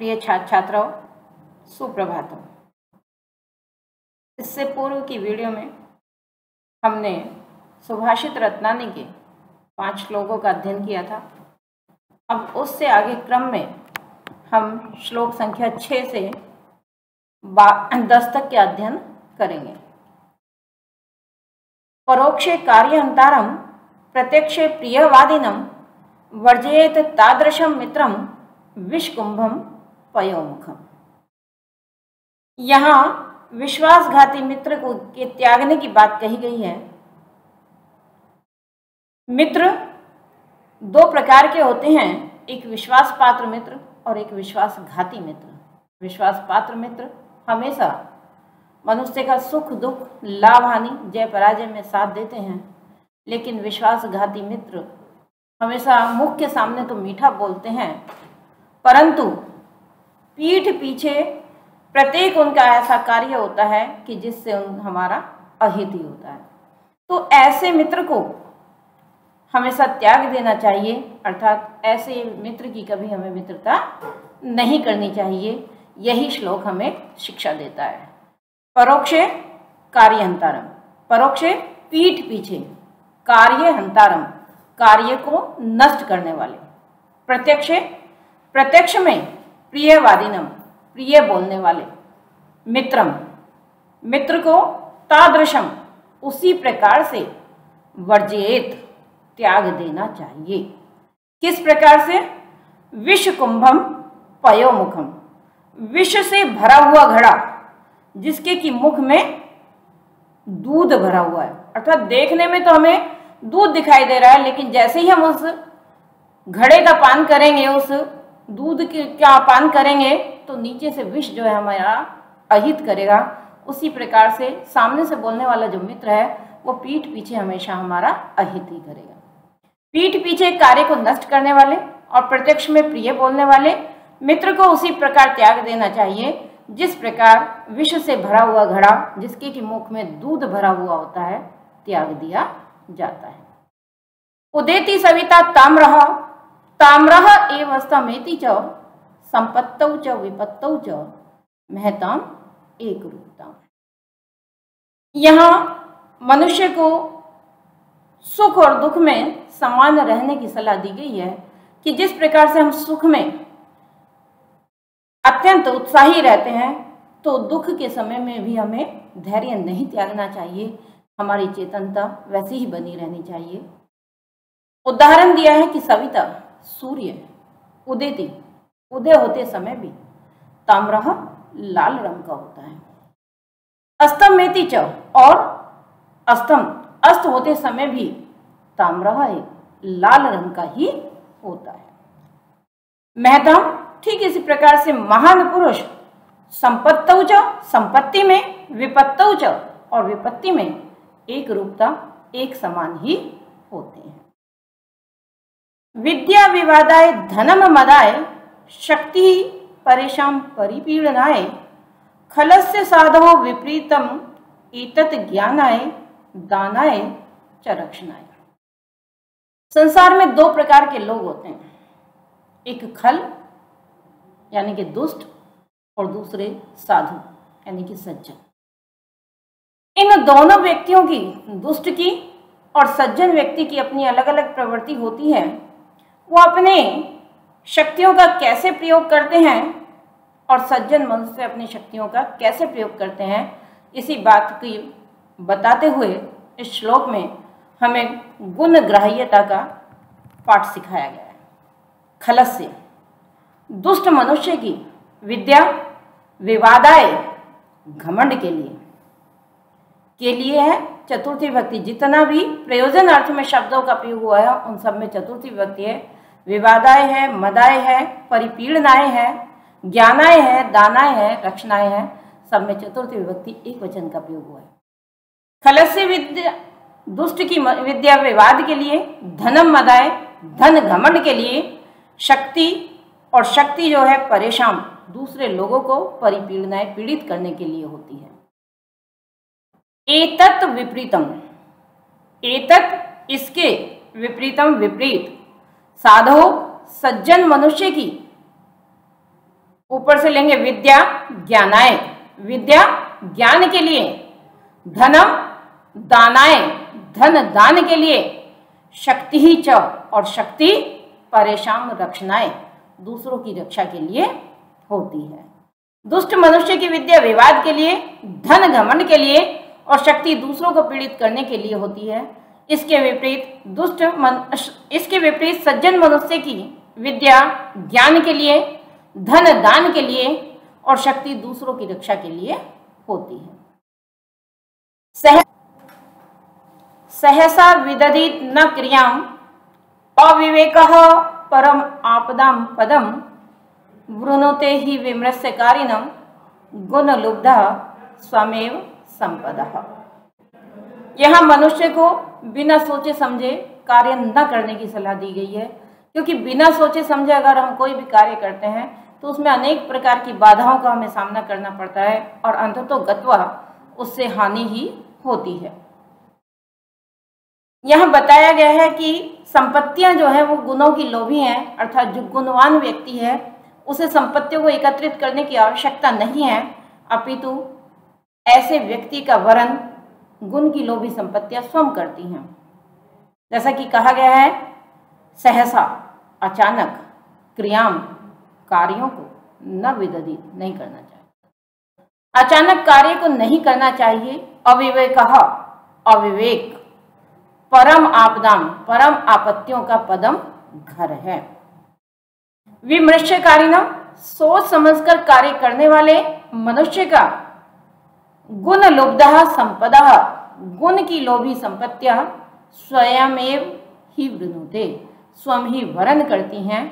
प्रिय छात्र छात्राओं, सुप्रभातम। इससे पूर्व की वीडियो में हमने सुभाषित रत्नानी के 5 श्लोकों का अध्ययन किया था। अब उससे आगे क्रम में हम श्लोक संख्या 6 से 10 तक के अध्ययन करेंगे। परोक्षे कार्यहंतारम प्रत्यक्षे प्रियवादिनम वर्जयेत तादृशम मित्रम विषकुंभम पयोमुखम। यहाँ विश्वासघाती मित्र को के त्यागने की बात कही गई है। मित्र 2 प्रकार के होते हैं, एक विश्वास पात्र मित्र और एक विश्वासघाती मित्र। विश्वास पात्र मित्र हमेशा मनुष्य का सुख दुख, लाभ हानि, जय पराजय में साथ देते हैं, लेकिन विश्वासघाती मित्र हमेशा मुख के सामने तो मीठा बोलते हैं, परंतु पीठ पीछे प्रत्येक उनका ऐसा कार्य होता है कि जिससे हमारा अहित ही होता है। तो ऐसे मित्र को हमेशा त्याग देना चाहिए, अर्थात ऐसे मित्र की कभी हमें मित्रता नहीं करनी चाहिए। यही श्लोक हमें शिक्षा देता है। परोक्षे कार्यहंतारम, परोक्षे पीठ पीछे, कार्यहंतारम कार्य को नष्ट करने वाले, प्रत्यक्षे प्रत्यक्ष में प्रियवादिनम प्रिय बोलने वाले, मित्रम मित्र को तादृशम उसी प्रकार से वर्जयेत त्याग देना चाहिए। किस प्रकार से? विष कुंभम पयोमुखम, विष से भरा हुआ घड़ा जिसके कि मुख में दूध भरा हुआ है, अर्थात देखने में तो हमें दूध दिखाई दे रहा है, लेकिन जैसे ही हम उस घड़े का पान करेंगे, उस दूध का पान करेंगे, तो नीचे से विष जो है हमारा अहित करेगा। उसी प्रकार से सामने से बोलने वाला जो मित्र है वो पीठ पीछे हमेशा हमारा अहित ही करेगा। पीठ पीछे कार्य को नष्ट करने वाले और प्रत्यक्ष में प्रिय बोलने वाले मित्र को उसी प्रकार त्याग देना चाहिए जिस प्रकार विष से भरा हुआ घड़ा जिसके कि मुख में दूध भरा हुआ होता है त्याग दिया जाता है। उदेति सविता ताम्रः ताम्रः एव स्तमेति च संपत्तौ च विपत्तौ च महताम एक रूपता। यहाँ मनुष्य को सुख और दुख में समान रहने की सलाह दी गई है कि जिस प्रकार से हम सुख में अत्यंत उत्साही रहते हैं, तो दुख के समय में भी हमें धैर्य नहीं त्यागना चाहिए। हमारी चेतनता वैसी ही बनी रहनी चाहिए। उदाहरण दिया है कि सविता सूर्य उदेति उदय होते समय भी ताम्रः लाल रंग का होता है, अस्तमेति च और अस्तम अस्त होते समय भी ताम्रः लाल रंग का ही होता है। महतम ठीक इसी प्रकार से महान पुरुष संपत्तौ च संपत्ति में, विपत्तौ च और विपत्ति में एक रूपता एक समान ही होते हैं। विद्या विवादाय धनम मदाय शक्ति परेशान परिपीडनाय खलस्य साधो विपरीतम एतत् ज्ञानाय दानाय च रक्षणाय। संसार में 2 प्रकार के लोग होते हैं, एक खल यानी कि दुष्ट और दूसरे साधु यानी कि सज्जन। इन दोनों व्यक्तियों की, दुष्ट की और सज्जन व्यक्ति की अपनी अलग अलग प्रवृत्ति होती है। वो अपने शक्तियों का कैसे प्रयोग करते हैं और सज्जन मनुष्य अपनी शक्तियों का कैसे प्रयोग करते हैं, इसी बात की बताते हुए इस श्लोक में हमें गुण ग्राह्यता का पाठ सिखाया गया है। खलस्य दुष्ट मनुष्य की विद्या विवादाय घमंड के लिए है चतुर्थी विभक्ति। जितना भी प्रयोजन अर्थ में शब्दों का प्रयोग हुआ है उन सब में चतुर्थी विभक्ति है। विवादाय है, मदाय है, परिपीडनाय है, ज्ञानाय है, दानाय है, रक्षणाय है, सब में चतुर्थी विभक्ति एक वचन का प्रयोग हुआ है। खलस्य विद्या दुष्ट की विद्या विवाद के लिए, धनम मदाय धन घमंड के लिए, शक्ति और शक्ति जो है परेशान दूसरे लोगों को परिपीडनाय पीड़ित करने के लिए होती है। एतत् विपरीतम, एतत् इसके, विपरीतम विपरीत, साधो सज्जन मनुष्य की ऊपर से लेंगे विद्या ज्ञानाय, विद्या ज्ञान के लिए, धनम दानाय, धन दान के लिए, शक्ति ही च, और शक्ति परेशान रक्षणाय, दूसरों की रक्षा के लिए होती है। दुष्ट मनुष्य की विद्या विवाद के लिए, धन घमंड के लिए, और शक्ति दूसरों को पीड़ित करने के लिए होती है। इसके विपरीत सज्जन मनुष्य की विद्या ज्ञान के लिए, धन दान के लिए, और शक्ति दूसरों की रक्षा के लिए होती है। सहसा विदधीत न क्रियाम अविवेकः परम आपदाम पदम वृणुते ही विमृश्य कारिणम गुणलुब्धः स्वमेव संपदः। यहाँ मनुष्य को बिना सोचे समझे कार्य न करने की सलाह दी गई है, क्योंकि बिना सोचे समझे अगर हम कोई भी कार्य करते हैं तो उसमें अनेक प्रकार की बाधाओं का हमें सामना करना पड़ता है और अंततः गत्वा उससे हानि ही होती है। यहाँ बताया गया है कि संपत्तियां जो है वो गुणों की लोभी हैं, अर्थात जो गुणवान व्यक्ति है उसे संपत्तियों को एकत्रित करने की आवश्यकता नहीं है, अपितु ऐसे व्यक्ति का वरण गुण की लोभी संपत्तियां स्वयं करती हैं। जैसा कि कहा गया है, सहसा अचानक, क्रियाम कार्यों को, न विदधि नहीं करना चाहिए, अचानक कार्य को नहीं करना चाहिए, अविवेकः अविवेक, परम आपदाम परम आपत्तियों का पदम घर है, विमृश्यकारिणम सोच समझकर कार्य करने वाले मनुष्य का, गुण लुब्धः संपदः गुण की लोभी संपत्तियां स्वयमेव ही वृणुते स्वयं ही वरण करती हैं,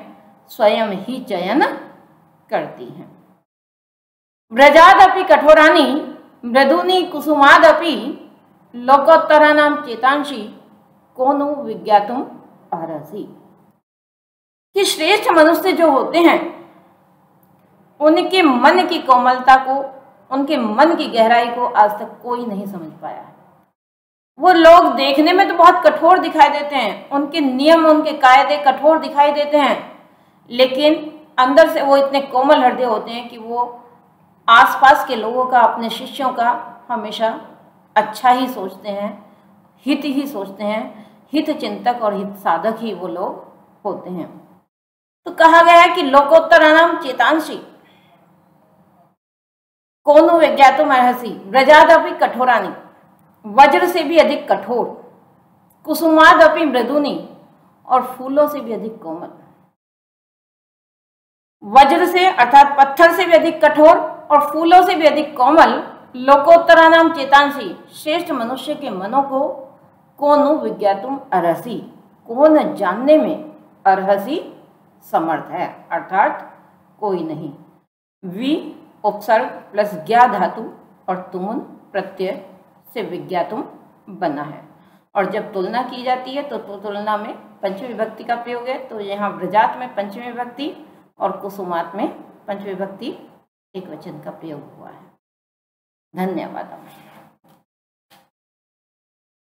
स्वयं ही चयन करती हैं। व्रजादपि कठोरानि मृदूनि कुसुमादपि लोकोत्तराणां चेतांसि कोनो विज्ञातुम अर्हसि। कि श्रेष्ठ मनुष्य जो होते हैं उनके मन की कोमलता को, उनके मन की गहराई को आज तक कोई नहीं समझ पाया है। वो लोग देखने में तो बहुत कठोर दिखाई देते हैं, उनके नियम उनके कायदे कठोर दिखाई देते हैं, लेकिन अंदर से वो इतने कोमल हृदय होते हैं कि वो आसपास के लोगों का, अपने शिष्यों का हमेशा अच्छा ही सोचते हैं, हित ही सोचते हैं, हित चिंतक और हित साधक ही वो लोग होते हैं। तो कहा गया है कि लोकोत्तराणाम चेतांसि कोनो विज्ञातुम अर्हसि, व्रजादपि कठोरानि, वज्र से भी अधिक कठोर, कुसुमादपि मृदुनि, और फूलों से भी अधिक कोमल। वज्र से अर्थात पत्थर से भी अधिक कठोर और फूलों से भी अधिक कोमल, लोकोत्तराणाम चेतांसि श्रेष्ठ मनुष्य के मनों को, कोनो विज्ञातुम अर्हसि कौन जानने में, अर्हसि समर्थ है, अर्थात कोई नहीं। वि उपसर्ग प्लस ज्ञा धातु और तुमुन प्रत्यय से विज्ञातुम बना है, और जब तुलना की जाती है तो तुलना में पंचमी विभक्ति का प्रयोग है। तो यहाँ व्रजात में पंचमी विभक्ति और कुसुमात में पंचमी विभक्ति एक वचन का प्रयोग हुआ है। धन्यवाद।